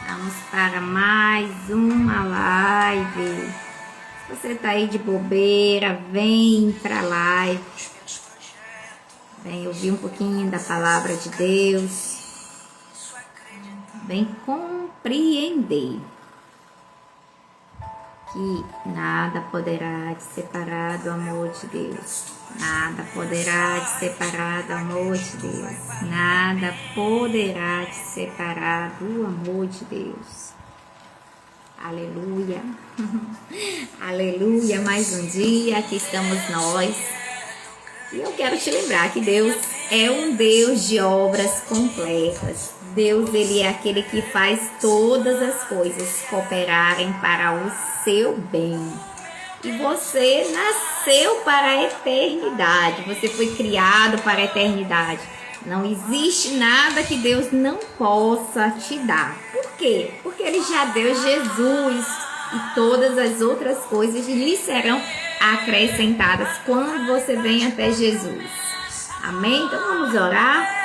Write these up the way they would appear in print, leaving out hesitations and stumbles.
Vamos para mais uma live. Se você tá aí de bobeira, vem pra live. Vem ouvir um pouquinho da palavra de Deus. Vem compreender que nada poderá te separar do amor de Deus. Nada poderá te separar do amor de Deus. Nada poderá te separar do amor de Deus. Aleluia. Aleluia. Mais um dia, aqui estamos nós. E eu quero te lembrar que Deus é um Deus de obras completas. Deus, Ele é aquele que faz todas as coisas cooperarem para o seu bem. E você nasceu para a eternidade. Você foi criado para a eternidade. Não existe nada que Deus não possa te dar. Por quê? Porque Ele já deu Jesus e todas as outras coisas lhe serão acrescentadas quando você vem até Jesus. Amém? Então vamos orar.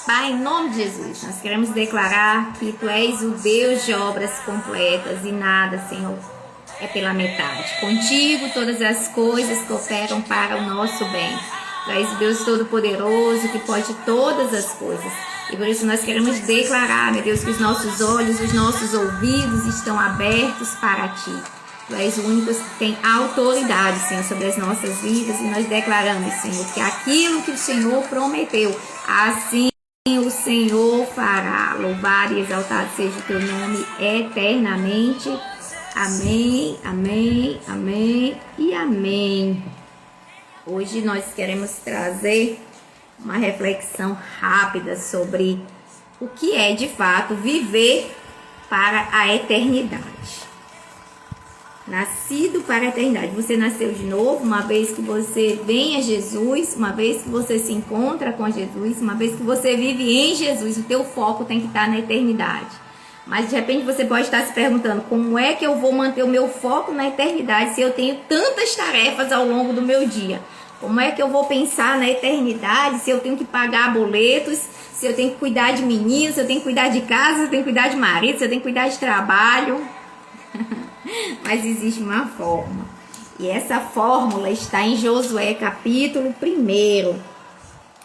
Pai, em nome de Jesus, nós queremos declarar que Tu és o Deus de obras completas e nada, Senhor, é pela metade. Contigo todas as coisas cooperam para o nosso bem. Tu és o Deus Todo-Poderoso que pode todas as coisas. E por isso nós queremos declarar, meu Deus, que os nossos olhos, os nossos ouvidos estão abertos para Ti. Tu és o único que tem autoridade, Senhor, sobre as nossas vidas. E nós declaramos, Senhor, que aquilo que o Senhor prometeu, assim o Senhor fará. Louvado e exaltado seja o Teu nome eternamente. Amém, amém, amém e amém. Hoje nós queremos trazer uma reflexão rápida sobre o que é de fato viver para a eternidade. Nascido para a eternidade. Você nasceu de novo, uma vez que você vem a Jesus, uma vez que você se encontra com Jesus, uma vez que você vive em Jesus, o teu foco tem que estar na eternidade. Mas de repente você pode estar se perguntando, como é que eu vou manter o meu foco na eternidade se eu tenho tantas tarefas ao longo do meu dia? Como é que eu vou pensar na eternidade se eu tenho que pagar boletos, se eu tenho que cuidar de meninos, se eu tenho que cuidar de casa, se eu tenho que cuidar de marido, se eu tenho que cuidar de trabalho? Mas existe uma forma. E essa fórmula está em Josué, capítulo 1.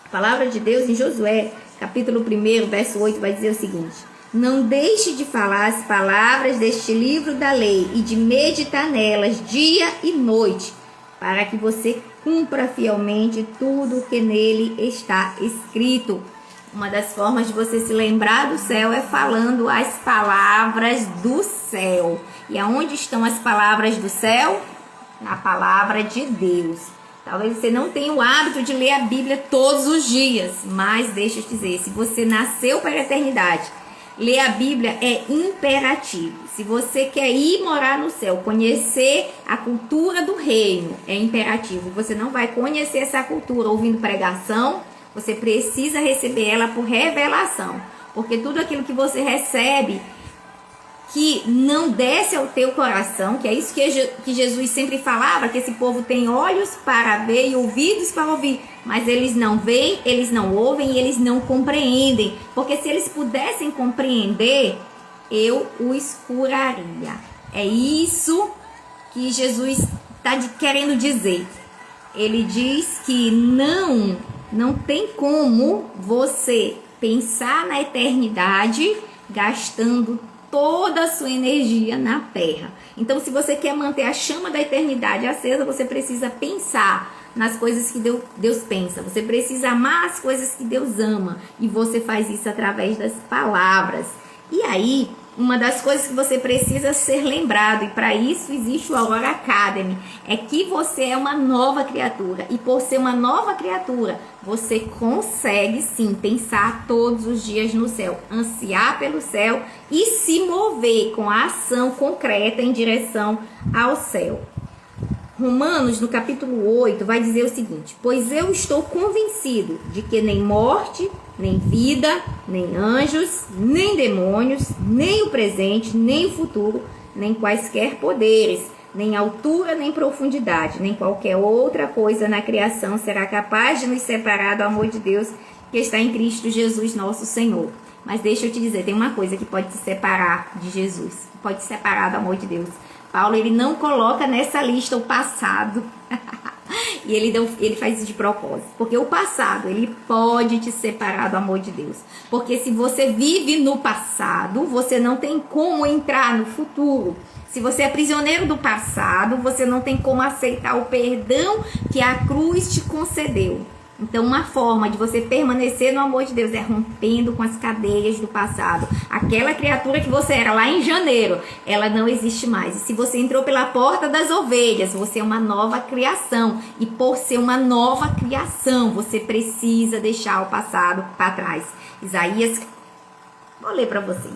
A palavra de Deus em Josué, capítulo 1, verso 8, vai dizer o seguinte: não deixe de falar as palavras deste livro da lei e de meditar nelas dia e noite, para que você cumpra fielmente tudo o que nele está escrito. Uma das formas de você se lembrar do céu é falando as palavras do céu. E aonde estão as palavras do céu? Na palavra de Deus. Talvez você não tenha o hábito de ler a Bíblia todos os dias, mas deixa eu te dizer, se você nasceu para a eternidade, ler a Bíblia é imperativo. Se você quer ir morar no céu, conhecer a cultura do reino, é imperativo. Você não vai conhecer essa cultura ouvindo pregação, você precisa receber ela por revelação. Porque tudo aquilo que você recebe, que não desce ao teu coração, que é isso que Jesus sempre falava, que esse povo tem olhos para ver e ouvidos para ouvir, mas eles não veem, eles não ouvem e eles não compreendem, porque se eles pudessem compreender, eu os curaria. É isso que Jesus está querendo dizer. Ele diz que não tem como você pensar na eternidade gastando toda a sua energia na terra. Então, se você quer manter a chama da eternidade acesa, você precisa pensar nas coisas que Deus pensa. Você precisa amar as coisas que Deus ama. E você faz isso através das palavras. E aí, uma das coisas que você precisa ser lembrado, e para isso existe o Aurora Academy, é que você é uma nova criatura. E por ser uma nova criatura, você consegue sim pensar todos os dias no céu, ansiar pelo céu e se mover com a ação concreta em direção ao céu. Romanos, no capítulo 8, vai dizer o seguinte: pois eu estou convencido de que nem morte, nem vida, nem anjos, nem demônios, nem o presente, nem o futuro, nem quaisquer poderes, nem altura, nem profundidade, nem qualquer outra coisa na criação será capaz de nos separar do amor de Deus que está em Cristo Jesus nosso Senhor. Mas deixa eu te dizer, tem uma coisa que pode te separar de Jesus, pode te separar do amor de Deus. Paulo, ele não coloca nessa lista o passado. E ele faz isso de propósito. Porque o passado, ele pode te separar do amor de Deus. Porque se você vive no passado, você não tem como entrar no futuro. Se você é prisioneiro do passado, você não tem como aceitar o perdão que a cruz te concedeu. Então, uma forma de você permanecer no amor de Deus é rompendo com as cadeias do passado. Aquela criatura que você era lá em janeiro, ela não existe mais. E se você entrou pela porta das ovelhas, você é uma nova criação. E por ser uma nova criação, você precisa deixar o passado para trás. Isaías, vou ler para vocês.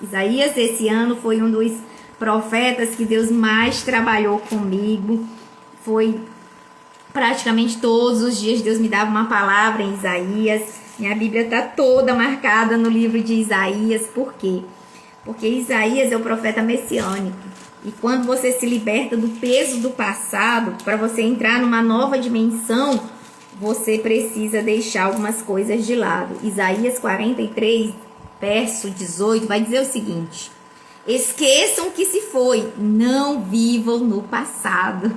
Isaías, esse ano, foi um dos profetas que Deus mais trabalhou comigo. Foi praticamente todos os dias Deus me dava uma palavra em Isaías. Minha Bíblia está toda marcada no livro de Isaías. Por quê? Porque Isaías é o profeta messiânico. E quando você se liberta do peso do passado, para você entrar numa nova dimensão, você precisa deixar algumas coisas de lado. Isaías 43, verso 18, vai dizer o seguinte: esqueçam o que se foi, não vivam no passado.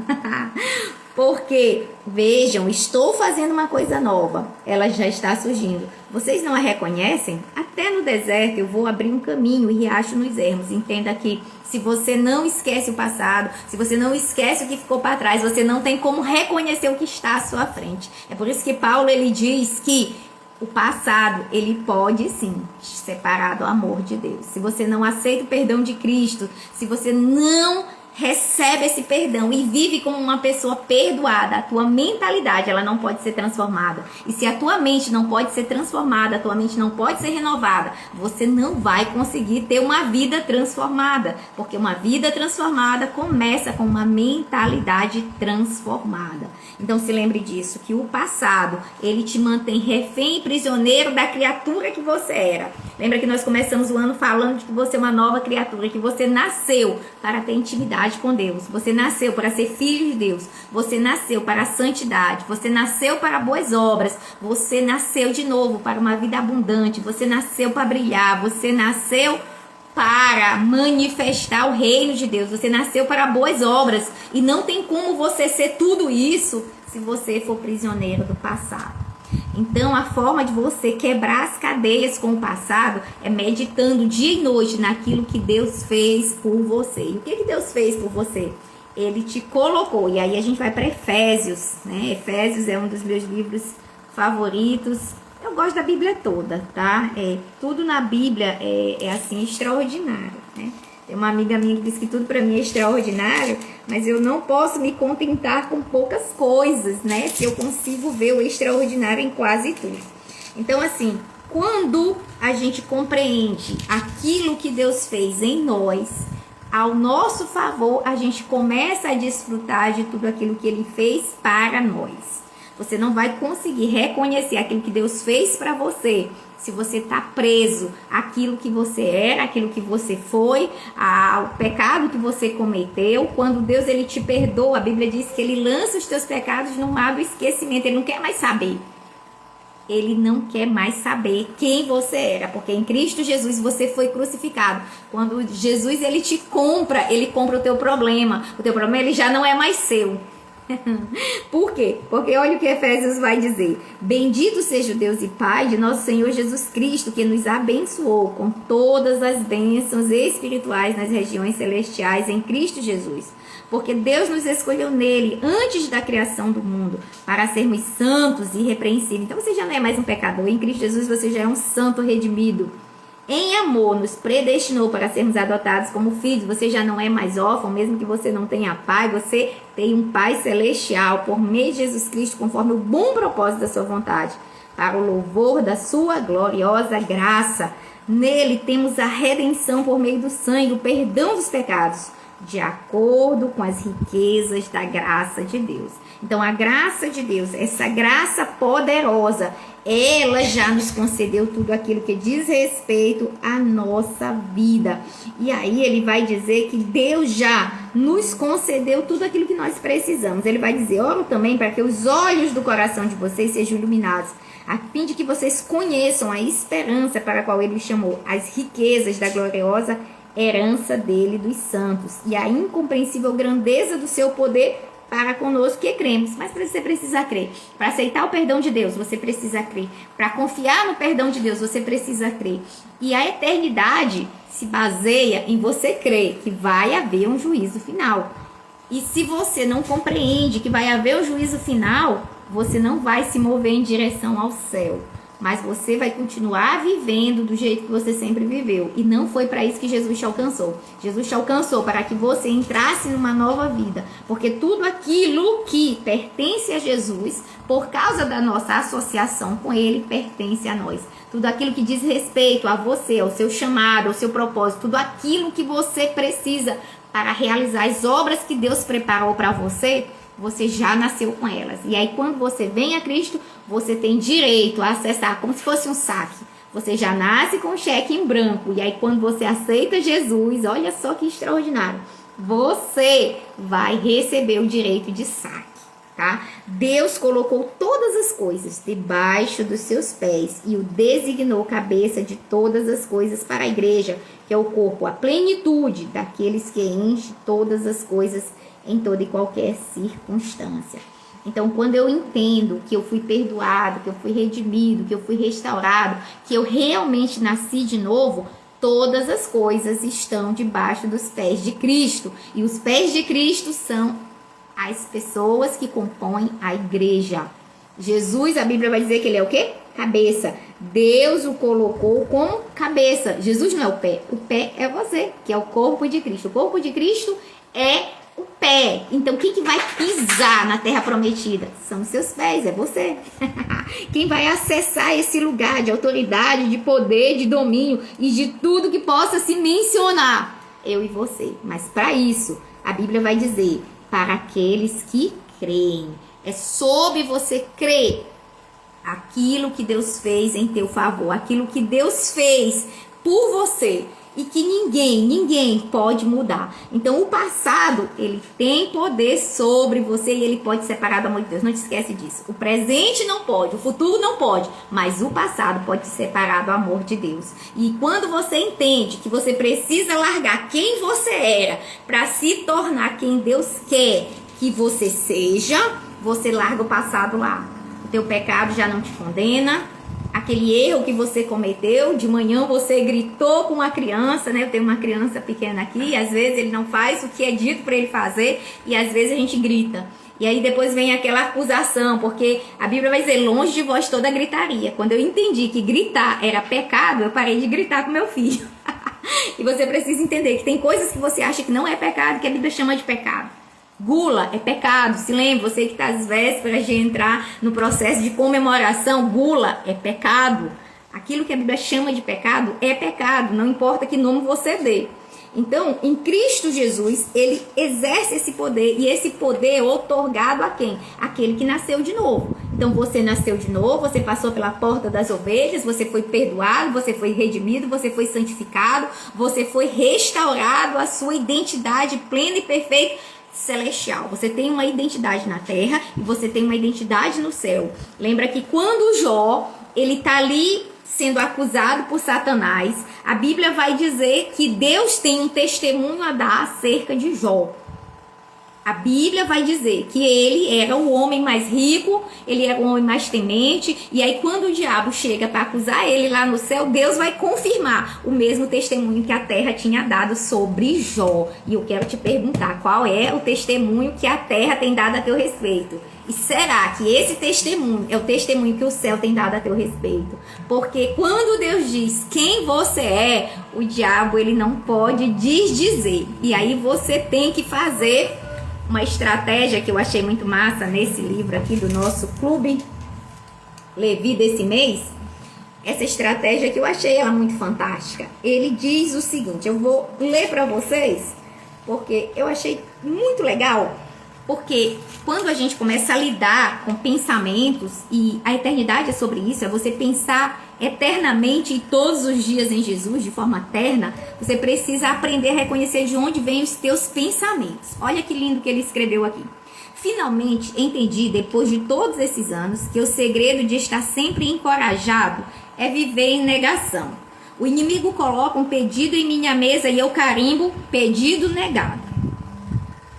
Porque, vejam, estou fazendo uma coisa nova, ela já está surgindo. Vocês não a reconhecem? Até no deserto eu vou abrir um caminho e riacho nos ermos. Entenda que se você não esquece o passado, se você não esquece o que ficou para trás, você não tem como reconhecer o que está à sua frente. É por isso que Paulo, ele diz que o passado, ele pode sim te separar do amor de Deus. Se você não aceita o perdão de Cristo, se você não recebe esse perdão e vive como uma pessoa perdoada, a tua mentalidade, ela não pode ser transformada. E se a tua mente não pode ser transformada, a tua mente não pode ser renovada, você não vai conseguir ter uma vida transformada. Porque uma vida transformada começa com uma mentalidade transformada. Então se lembre disso, que o passado, ele te mantém refém e prisioneiro da criatura que você era. Lembra que nós começamos o ano falando de que você é uma nova criatura, que você nasceu para ter intimidade com Deus. Você nasceu para ser filho de Deus. Você nasceu para a santidade. Você nasceu para boas obras. Você nasceu de novo para uma vida abundante. Você nasceu para brilhar. Você nasceu para manifestar o reino de Deus. Você nasceu para boas obras. E não tem como você ser tudo isso se você for prisioneiro do passado. Então, a forma de você quebrar as cadeias com o passado é meditando dia e noite naquilo que Deus fez por você. E o que Deus fez por você? Ele te colocou. E aí a gente vai para Efésios, né? Efésios é um dos meus livros favoritos. Eu gosto da Bíblia toda, tá? Tudo na Bíblia é assim, extraordinário, né? Tem uma amiga minha que diz que tudo para mim é extraordinário, mas eu não posso me contentar com poucas coisas, né? Se eu consigo ver o extraordinário em quase tudo. Então, assim, quando a gente compreende aquilo que Deus fez em nós, ao nosso favor, a gente começa a desfrutar de tudo aquilo que Ele fez para nós. Você não vai conseguir reconhecer aquilo que Deus fez para você se você está preso àquilo que você era, àquilo que você foi, ao pecado que você cometeu. Quando Deus, ele te perdoa, a Bíblia diz que Ele lança os teus pecados no mar do esquecimento. Ele não quer mais saber. Ele não quer mais saber quem você era, porque em Cristo Jesus você foi crucificado. Quando Jesus, ele te compra, ele compra o teu problema. O teu problema, ele já não é mais seu. Por quê? Porque olha o que Efésios vai dizer: bendito seja o Deus e Pai de nosso Senhor Jesus Cristo, que nos abençoou com todas as bênçãos espirituais nas regiões celestiais em Cristo Jesus. Porque Deus nos escolheu nele antes da criação do mundo para sermos santos e irrepreensíveis. Então você já não é mais um pecador. Em Cristo Jesus você já é um santo redimido. Em amor nos predestinou para sermos adotados como filhos. Você já não é mais órfão, mesmo que você não tenha pai. Você tem um Pai celestial por meio de Jesus Cristo, conforme o bom propósito da sua vontade, para o louvor da sua gloriosa graça. Nele temos a redenção por meio do sangue, o perdão dos pecados, de acordo com as riquezas da graça de Deus. Então, a graça de Deus, essa graça poderosa, ela já nos concedeu tudo aquilo que diz respeito à nossa vida. E aí ele vai dizer que Deus já nos concedeu tudo aquilo que nós precisamos. Ele vai dizer: oro também para que os olhos do coração de vocês sejam iluminados, a fim de que vocês conheçam a esperança para a qual ele os chamou, as riquezas da gloriosa herança dele dos santos e a incompreensível grandeza do seu poder para conosco que cremos. Mas você precisa crer. Para aceitar o perdão de Deus, você precisa crer. Para confiar no perdão de Deus, você precisa crer. E a eternidade se baseia em você crer que vai haver um juízo final. E se você não compreende que vai haver o juízo final, você não vai se mover em direção ao céu. Mas você vai continuar vivendo do jeito que você sempre viveu. E não foi para isso que Jesus te alcançou. Jesus te alcançou para que você entrasse numa nova vida. Porque tudo aquilo que pertence a Jesus, por causa da nossa associação com Ele, pertence a nós. Tudo aquilo que diz respeito a você, ao seu chamado, ao seu propósito, tudo aquilo que você precisa para realizar as obras que Deus preparou para você, você já nasceu com elas. E aí quando você vem a Cristo, você tem direito a acessar como se fosse um saque. Você já nasce com o cheque em branco. E aí quando você aceita Jesus, olha só que extraordinário, você vai receber o direito de saque, tá? Deus colocou todas as coisas debaixo dos seus pés e o designou cabeça de todas as coisas para a igreja, que é o corpo, a plenitude daqueles que enche todas as coisas em toda e qualquer circunstância. Então, quando eu entendo que eu fui perdoado, que eu fui redimido, que eu fui restaurado, que eu realmente nasci de novo, todas as coisas estão debaixo dos pés de Cristo. E os pés de Cristo são as pessoas que compõem a igreja. Jesus, a Bíblia vai dizer que ele é o quê? Cabeça. Deus o colocou como cabeça. Jesus não é o pé é você, que é o corpo de Cristo. O corpo de Cristo é o pé. Então, quem que vai pisar na terra prometida? São os seus pés, é você. Quem vai acessar esse lugar de autoridade, de poder, de domínio e de tudo que possa se mencionar? Eu e você. Mas para isso, a Bíblia vai dizer, para aqueles que creem. É sobre você crer aquilo que Deus fez em teu favor, aquilo que Deus fez por você e que ninguém pode mudar. Então o passado, ele tem poder sobre você e ele pode separar do amor de Deus. Não te esquece disso. O presente não pode, o futuro não pode, mas o passado pode te separar do amor de Deus. E quando você entende que você precisa largar quem você era para se tornar quem Deus quer que você seja, você larga o passado lá. O teu pecado já não te condena. Aquele erro que você cometeu, de manhã você gritou com uma criança, né? Eu tenho uma criança pequena aqui, e às vezes ele não faz o que é dito para ele fazer, e às vezes a gente grita. E aí depois vem aquela acusação, porque a Bíblia vai dizer, longe de vós toda gritaria. Quando eu entendi que gritar era pecado, eu parei de gritar com meu filho. E você precisa entender que tem coisas que você acha que não é pecado, que a Bíblia chama de pecado. Gula é pecado, se lembra, você que está às vésperas de entrar no processo de comemoração, gula é pecado. Aquilo que a Bíblia chama de pecado é pecado, não importa que nome você dê. Então, em Cristo Jesus, ele exerce esse poder, e esse poder é outorgado a quem? Aquele que nasceu de novo. Então, você nasceu de novo, você passou pela porta das ovelhas, você foi perdoado, você foi redimido, você foi santificado, você foi restaurado a sua identidade plena e perfeita celestial. Você tem uma identidade na terra e você tem uma identidade no céu. Lembra que quando Jó, ele tá ali sendo acusado por Satanás, a Bíblia vai dizer que Deus tem um testemunho a dar acerca de Jó. A Bíblia vai dizer que ele era o homem mais rico, ele era o homem mais temente, e aí quando o diabo chega para acusar ele lá no céu, Deus vai confirmar o mesmo testemunho que a terra tinha dado sobre Jó. E eu quero te perguntar, qual é o testemunho que a terra tem dado a teu respeito? E será que esse testemunho é o testemunho que o céu tem dado a teu respeito? Porque quando Deus diz quem você é, o diabo ele não pode desdizer. E aí você tem que fazer uma estratégia que eu achei muito massa nesse livro aqui do nosso Clube Levi desse mês. Essa estratégia que eu achei ela muito fantástica. Ele diz o seguinte, eu vou ler para vocês, porque eu achei muito legal. Porque quando a gente começa a lidar com pensamentos, e a eternidade é sobre isso, é você pensar eternamente e todos os dias em Jesus, de forma eterna, você precisa aprender a reconhecer de onde vêm os teus pensamentos. Olha que lindo que ele escreveu aqui. Finalmente entendi, depois de todos esses anos, que o segredo de estar sempre encorajado é viver em negação. O inimigo coloca um pedido em minha mesa e eu carimbo pedido negado.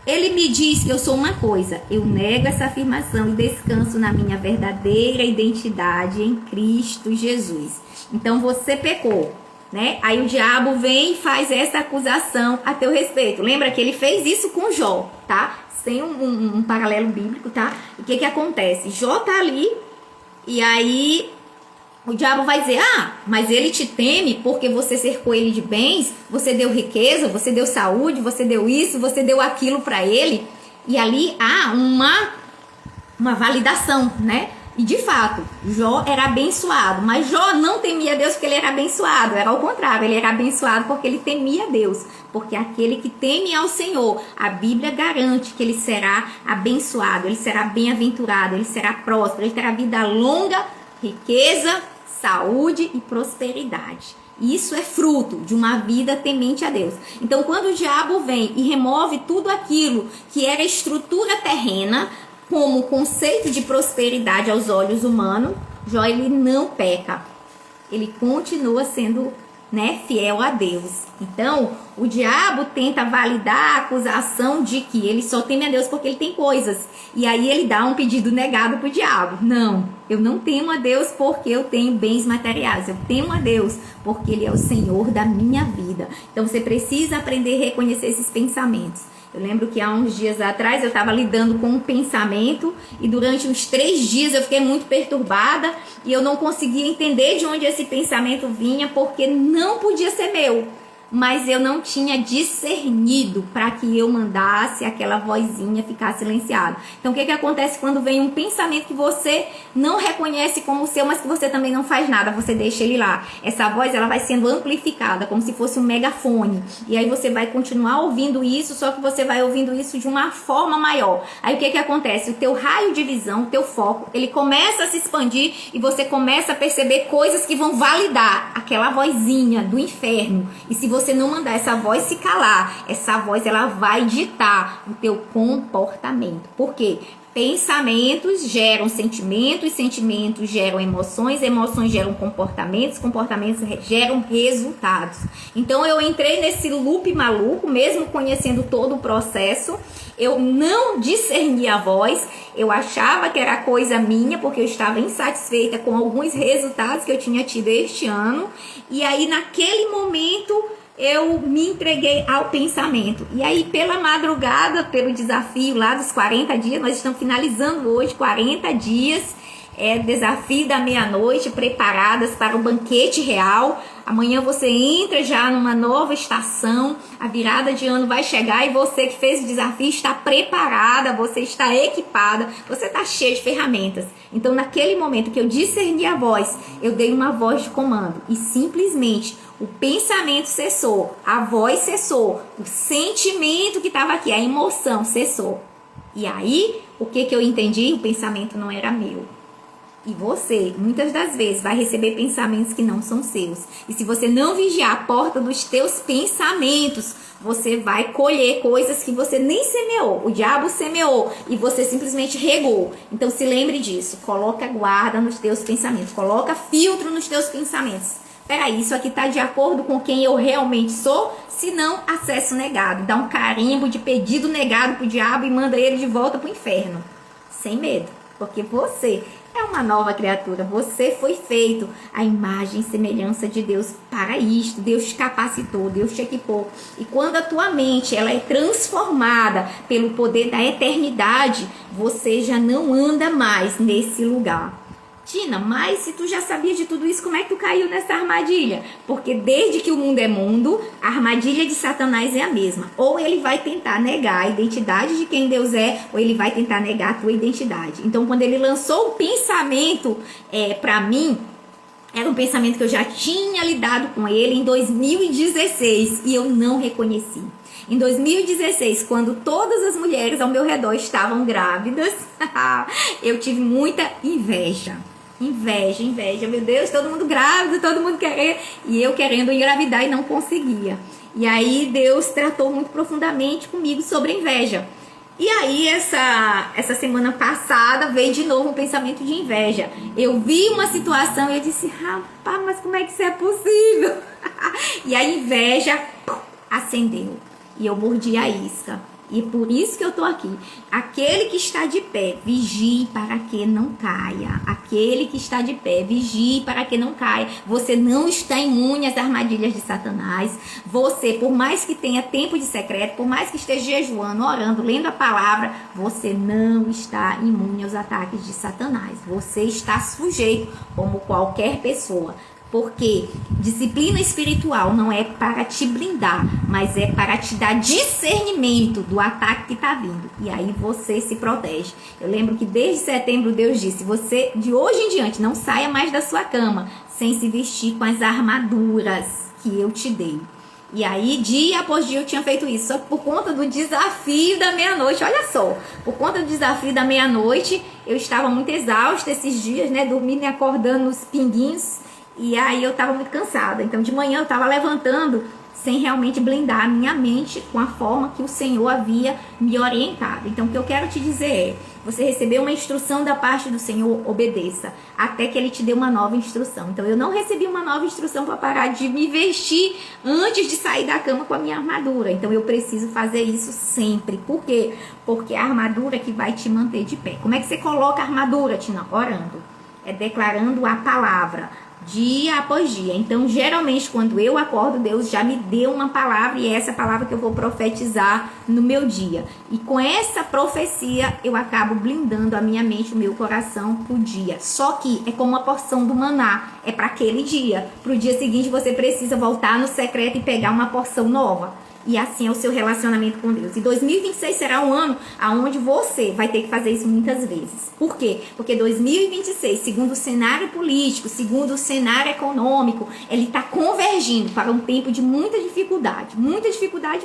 Ele me diz que eu sou uma coisa, eu nego essa afirmação e descanso na minha verdadeira identidade em Cristo Jesus. Então você pecou, né? Aí o diabo vem e faz essa acusação a teu respeito. Lembra que ele fez isso com Jó, tá? Tem um paralelo bíblico, tá? O que acontece? Jó tá ali e aí o diabo vai dizer, mas ele te teme porque você cercou ele de bens, você deu riqueza, você deu saúde, você deu isso, você deu aquilo para ele. E ali há uma validação, né? E de fato, Jó era abençoado, mas Jó não temia Deus porque ele era abençoado, era ao contrário, ele era abençoado porque ele temia Deus, porque aquele que teme ao Senhor, a Bíblia garante que ele será abençoado, ele será bem-aventurado, ele será próspero, ele terá vida longa, riqueza, saúde e prosperidade. Isso é fruto de uma vida temente a Deus. Então, quando o diabo vem e remove tudo aquilo que era estrutura terrena, como conceito de prosperidade aos olhos humanos, Jó ele não peca. Ele continua sendo, né, fiel a Deus. Então, o diabo tenta validar a acusação de que ele só teme a Deus porque ele tem coisas. E aí ele dá um pedido negado pro diabo. Não, eu não temo a Deus porque eu tenho bens materiais. Eu temo a Deus porque ele é o Senhor da minha vida. Então, você precisa aprender a reconhecer esses pensamentos. Eu lembro que há uns dias atrás eu estava lidando com um pensamento e durante uns 3 dias eu fiquei muito perturbada e eu não conseguia entender de onde esse pensamento vinha porque não podia ser meu. Mas eu não tinha discernido para que eu mandasse aquela vozinha ficar silenciada. Então, o que acontece quando vem um pensamento que você não reconhece como seu, mas que você também não faz nada, você deixa ele lá. Essa voz, ela vai sendo amplificada, como se fosse um megafone. E aí você vai continuar ouvindo isso, só que você vai ouvindo isso de uma forma maior. Aí o que acontece? O teu raio de visão, o teu foco, ele começa a se expandir e você começa a perceber coisas que vão validar aquela vozinha do inferno. E se você não mandar essa voz se calar, essa voz ela vai ditar o teu comportamento. Por quê? Pensamentos geram sentimentos, sentimentos geram emoções, emoções geram comportamentos, comportamentos geram resultados. Então eu entrei nesse loop maluco, mesmo conhecendo todo o processo, eu não discerni a voz, eu achava que era coisa minha, porque eu estava insatisfeita com alguns resultados que eu tinha tido este ano, e aí naquele momento eu me entreguei ao pensamento. E aí, pela madrugada, pelo desafio lá dos 40 dias, nós estamos finalizando hoje 40 dias, desafio da meia-noite, preparadas para o banquete real. Amanhã você entra já numa nova estação, a virada de ano vai chegar e você que fez o desafio está preparada, você está equipada, você está cheia de ferramentas. Então, naquele momento que eu discerni a voz, eu dei uma voz de comando e simplesmente o pensamento cessou, a voz cessou, o sentimento que estava aqui, a emoção cessou. E aí, o que eu entendi? O pensamento não era meu. E você, muitas das vezes, vai receber pensamentos que não são seus. E se você não vigiar a porta dos teus pensamentos, você vai colher coisas que você nem semeou. O diabo semeou e você simplesmente regou. Então se lembre disso. Coloca guarda nos teus pensamentos. Coloca filtro nos teus pensamentos. Peraí, isso aqui está de acordo com quem eu realmente sou? Se não, acesso negado. Dá um carimbo de pedido negado pro diabo e manda ele de volta pro inferno. Sem medo. Porque você é uma nova criatura. Você foi feito à imagem e semelhança de Deus para isto. Deus te capacitou, Deus te equipou. E quando a tua mente ela é transformada pelo poder da eternidade, você já não anda mais nesse lugar. Tina, mas se tu já sabia de tudo isso, como é que tu caiu nessa armadilha? Porque desde que o mundo é mundo, a armadilha de Satanás é a mesma. Ou ele vai tentar negar a identidade de quem Deus é, ou ele vai tentar negar a tua identidade. Então, quando ele lançou o pensamento para mim, era um pensamento que eu já tinha lidado com ele em 2016 e eu não reconheci. Em 2016, quando todas as mulheres ao meu redor estavam grávidas, eu tive muita inveja. Inveja, meu Deus, todo mundo grávido, todo mundo querendo, e eu querendo engravidar e não conseguia. E aí Deus tratou muito profundamente comigo sobre a inveja. E aí, essa semana passada, veio de novo um pensamento de inveja. Eu vi uma situação e eu disse, rapaz, mas como é que isso é possível? E a inveja acendeu. E eu mordi a isca. E por isso que eu tô aqui. Aquele que está de pé, vigie para que não caia. Aquele que está de pé, vigie para que não caia. Você não está imune às armadilhas de Satanás. Você, por mais que tenha tempo de secreto, por mais que esteja jejuando, orando, lendo a palavra, você não está imune aos ataques de Satanás. Você está sujeito como qualquer pessoa. Porque disciplina espiritual não é para te blindar, mas é para te dar discernimento do ataque que está vindo. E aí você se protege. Eu lembro que desde setembro Deus disse, você de hoje em diante não saia mais da sua cama sem se vestir com as armaduras que eu te dei. E aí, dia após dia eu tinha feito isso, só que por conta do desafio da meia-noite, olha só, por conta do desafio da meia-noite, eu estava muito exausta esses dias, né, dormindo e acordando nos pinguinhos. E aí eu estava muito cansada, então de manhã eu estava levantando sem realmente blindar a minha mente com a forma que o Senhor havia me orientado. Então o que eu quero te dizer é, você recebeu uma instrução da parte do Senhor, obedeça, até que Ele te dê uma nova instrução. Então eu não recebi uma nova instrução para parar de me vestir antes de sair da cama com a minha armadura. Então eu preciso fazer isso sempre. Por quê? Porque é a armadura que vai te manter de pé. Como é que você coloca a armadura, Tina? Orando. É declarando a palavra. Dia após dia. Então, geralmente, quando eu acordo, Deus já me deu uma palavra e é essa palavra que eu vou profetizar no meu dia. E com essa profecia, eu acabo blindando a minha mente, o meu coração pro dia. Só que é como uma porção do maná. É para aquele dia. Pro dia seguinte, você precisa voltar no secreto e pegar uma porção nova. E assim é o seu relacionamento com Deus. E 2026 será um ano onde você vai ter que fazer isso muitas vezes. Por quê? Porque 2026, segundo o cenário político, segundo o cenário econômico, ele está convergindo para um tempo de muita dificuldade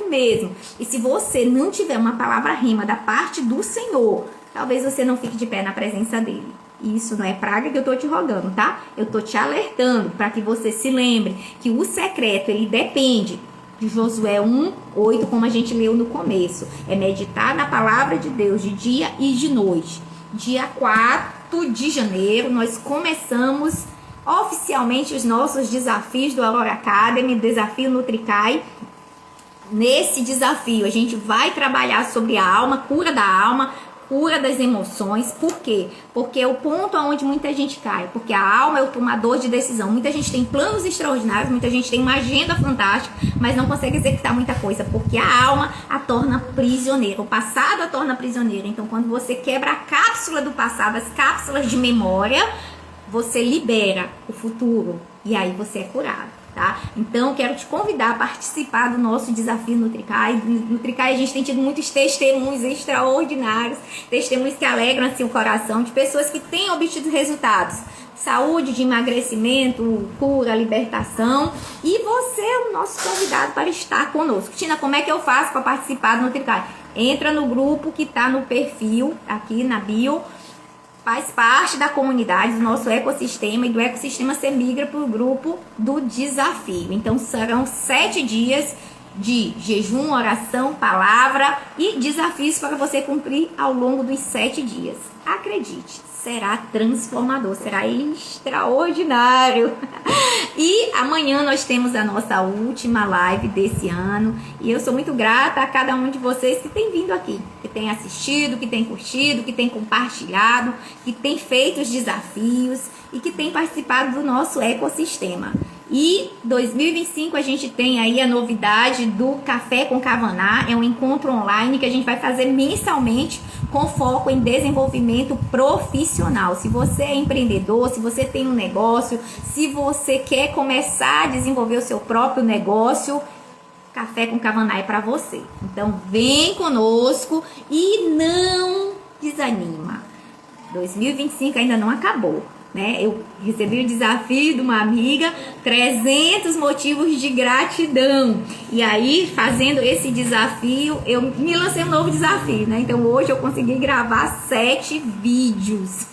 mesmo. E se você não tiver uma palavra rema da parte do Senhor, talvez você não fique de pé na presença dele. Isso não é praga que eu tô te rogando, tá? Eu tô te alertando para que você se lembre que o secreto, ele depende de Josué 1:8, como a gente leu no começo. É meditar na palavra de Deus de dia e de noite. Dia 4 de janeiro, nós começamos oficialmente os nossos desafios do Aurora Academy, desafio Nutricai. Nesse desafio, a gente vai trabalhar sobre a alma, cura da alma, cura das emoções. Por quê? Porque é o ponto onde muita gente cai. Porque a alma é o tomador de decisão. Muita gente tem planos extraordinários, muita gente tem uma agenda fantástica, mas não consegue executar muita coisa, porque a alma a torna prisioneira. O passado a torna prisioneira. Então, quando você quebra a cápsula do passado, as cápsulas de memória, você libera o futuro. E aí você é curado. Tá? Então, quero te convidar a participar do nosso desafio Nutricai. No Nutricai, a gente tem tido muitos testemunhos extraordinários, testemunhos que alegram assim, o coração, de pessoas que têm obtido resultados. Saúde, de emagrecimento, cura, libertação. E você é o nosso convidado para estar conosco. Tina, como é que eu faço para participar do Nutricai? Entra no grupo que está no perfil, aqui na bio. Faz parte da comunidade, do nosso ecossistema, e do ecossistema você migra para o grupo do desafio. Então serão 7 dias de jejum, oração, palavra e desafios para você cumprir ao longo dos 7 dias. Acredite, será transformador, será extraordinário. E amanhã nós temos a nossa última live desse ano. E eu sou muito grata a cada um de vocês que tem vindo aqui, que tem assistido, que tem curtido, que tem compartilhado, que tem feito os desafios e que tem participado do nosso ecossistema. E 2025 a gente tem aí a novidade do Café com Kavaná. É um encontro online que a gente vai fazer mensalmente com foco em desenvolvimento profissional. Se você é empreendedor, se você tem um negócio, se você quer começar a desenvolver o seu próprio negócio, Café com Kavaná é para você. Então vem conosco e não desanima. 2025 ainda não acabou. né? Eu recebi o desafio de uma amiga, 300 motivos de gratidão. E aí, fazendo esse desafio, eu me lancei um novo desafio, né? Então hoje eu consegui gravar 7 vídeos.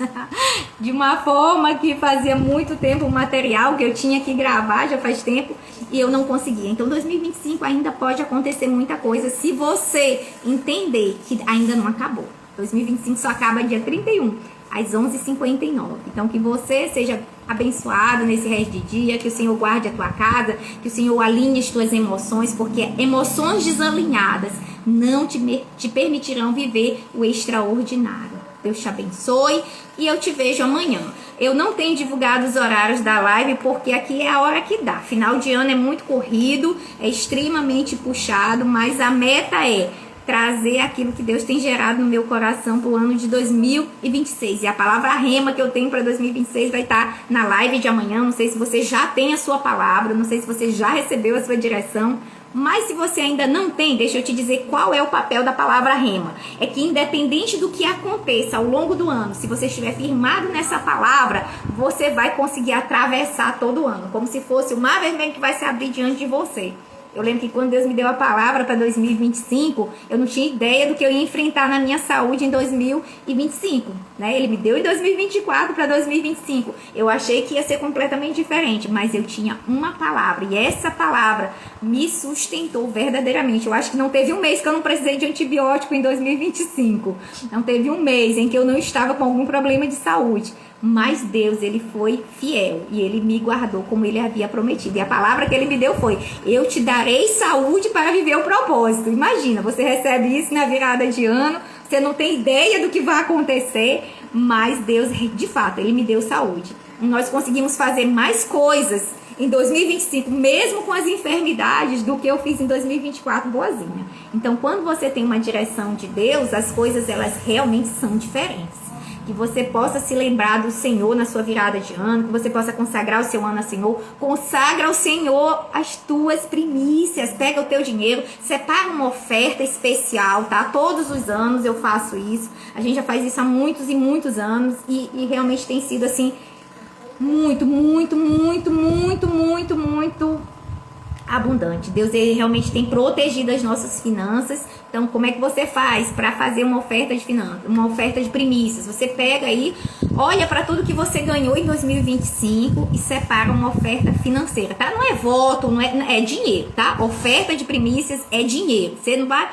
De uma forma que fazia muito tempo o material que eu tinha que gravar, já faz tempo, e eu não conseguia. Então 2025 ainda pode acontecer muita coisa se você entender que ainda não acabou. 2025 só acaba dia 31. Às 11h59. Então, que você seja abençoado nesse resto de dia, que o Senhor guarde a tua casa, que o Senhor alinhe as tuas emoções, porque emoções desalinhadas não te permitirão viver o extraordinário. Deus te abençoe e eu te vejo amanhã. Eu não tenho divulgado os horários da live porque aqui é a hora que dá. Final de ano é muito corrido, é extremamente puxado, mas a meta é trazer aquilo que Deus tem gerado no meu coração para o ano de 2026. E a palavra rema que eu tenho para 2026 vai estar na live de amanhã. Não sei se você já tem a sua palavra, não sei se você já recebeu a sua direção. Mas se você ainda não tem, deixa eu te dizer qual é o papel da palavra rema. É que independente do que aconteça ao longo do ano, se você estiver firmado nessa palavra, você vai conseguir atravessar todo o ano. Como se fosse o mar vermelho que vai se abrir diante de você. Eu lembro que quando Deus me deu a palavra para 2025, eu não tinha ideia do que eu ia enfrentar na minha saúde em 2025, né? Ele me deu em 2024 para 2025. Eu achei que ia ser completamente diferente, mas eu tinha uma palavra e essa palavra me sustentou verdadeiramente. Eu acho que não teve um mês que eu não precisei de antibiótico em 2025. Não teve um mês em que eu não estava com algum problema de saúde. Mas Deus, ele foi fiel e ele me guardou como ele havia prometido. E a palavra que ele me deu foi: eu te darei saúde para viver o propósito. Imagina, você recebe isso na virada de ano, você não tem ideia do que vai acontecer, mas Deus, de fato, ele me deu saúde. E nós conseguimos fazer mais coisas em 2025, mesmo com as enfermidades, do que eu fiz em 2024 boazinha. Então, quando você tem uma direção de Deus, as coisas, elas realmente são diferentes. Que você possa se lembrar do Senhor na sua virada de ano, que você possa consagrar o seu ano ao Senhor. Consagra ao Senhor as tuas primícias, pega o teu dinheiro, separa uma oferta especial, tá? Todos os anos eu faço isso, a gente já faz isso há muitos e muitos anos e realmente tem sido assim, muito abundante. Deus, ele realmente tem protegido as nossas finanças. Então, como é que você faz para fazer uma oferta de finanças, uma oferta de primícias? Você pega aí, olha para tudo que você ganhou em 2025 e separa uma oferta financeira, tá? Não é voto, não é dinheiro, tá? Oferta de primícias é dinheiro. Você não vai...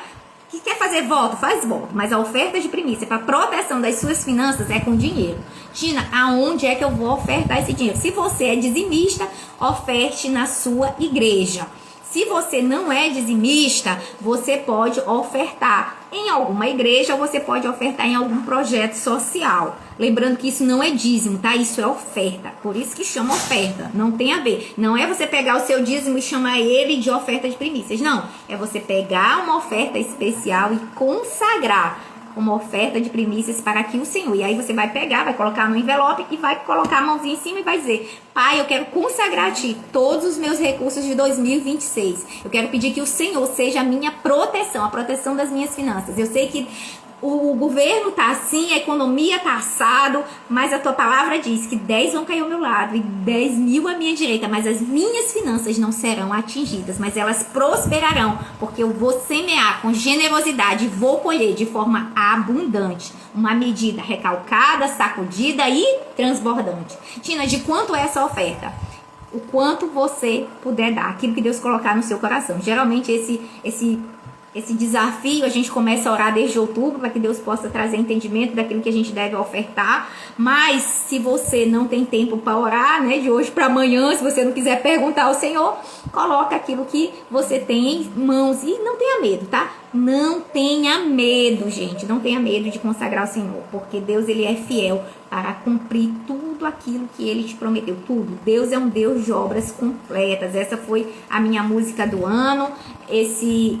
que quer fazer voto, faz voto, mas a oferta de primícia para proteção das suas finanças é com dinheiro. Tina, aonde é que eu vou ofertar esse dinheiro? Se você é dizimista, oferte na sua igreja. Se você não é dizimista, você pode ofertar em alguma igreja ou você pode ofertar em algum projeto social. Lembrando que isso não é dízimo, tá? Isso é oferta. Por isso que chama oferta. Não tem a ver. Não é você pegar o seu dízimo e chamar ele de oferta de primícias. Não. É você pegar uma oferta especial e consagrar uma oferta de primícias para que o Senhor. E aí você vai pegar, vai colocar no envelope e vai colocar a mãozinha em cima e vai dizer: Pai, eu quero consagrar a Ti todos os meus recursos de 2026. Eu quero pedir que o Senhor seja a minha proteção, a proteção das minhas finanças. Eu sei que o governo tá assim, a economia tá assado, mas a tua palavra diz que 10 vão cair ao meu lado e 10.000 à minha direita, mas as minhas finanças não serão atingidas, mas elas prosperarão, porque eu vou semear com generosidade e vou colher de forma abundante, uma medida recalcada, sacudida e transbordante. Tina, de quanto é essa oferta? O quanto você puder dar, aquilo que Deus colocar no seu coração. Geralmente esse desafio a gente começa a orar desde outubro para que Deus possa trazer entendimento daquilo que a gente deve ofertar. Mas se você não tem tempo para orar, né, de hoje para amanhã, se você não quiser perguntar ao Senhor, coloca aquilo que você tem em mãos e não tenha medo, tá? Não tenha medo, gente. Não tenha medo de consagrar ao Senhor, porque Deus, ele é fiel para cumprir tudo aquilo que ele te prometeu, tudo. Deus é um Deus de obras completas. Essa foi a minha música do ano.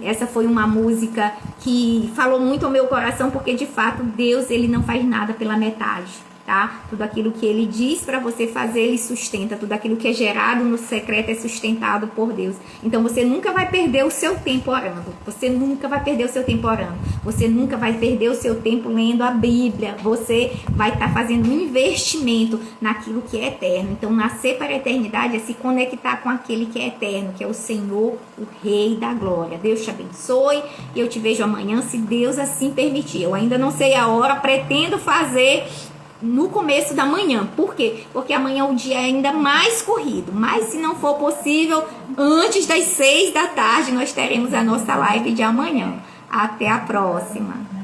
Essa foi uma música que falou muito ao meu coração, porque de fato Deus, ele não faz nada pela metade. tá? Tudo aquilo que ele diz para você fazer, ele sustenta. Tudo aquilo que é gerado no secreto é sustentado por Deus. Então você nunca vai perder o seu tempo orando. Você nunca vai perder o seu tempo orando. Você nunca vai perder o seu tempo lendo a Bíblia. Você vai estar fazendo um investimento naquilo que é eterno. Então nascer para a eternidade é se conectar com aquele que é eterno, que é o Senhor, o Rei da Glória. Deus te abençoe e eu te vejo amanhã, se Deus assim permitir. Eu ainda não sei a hora, pretendo fazer no começo da manhã. Por quê? Porque amanhã o dia é ainda mais corrido. Mas se não for possível, antes das 6 da tarde nós teremos a nossa live de amanhã. Até a próxima.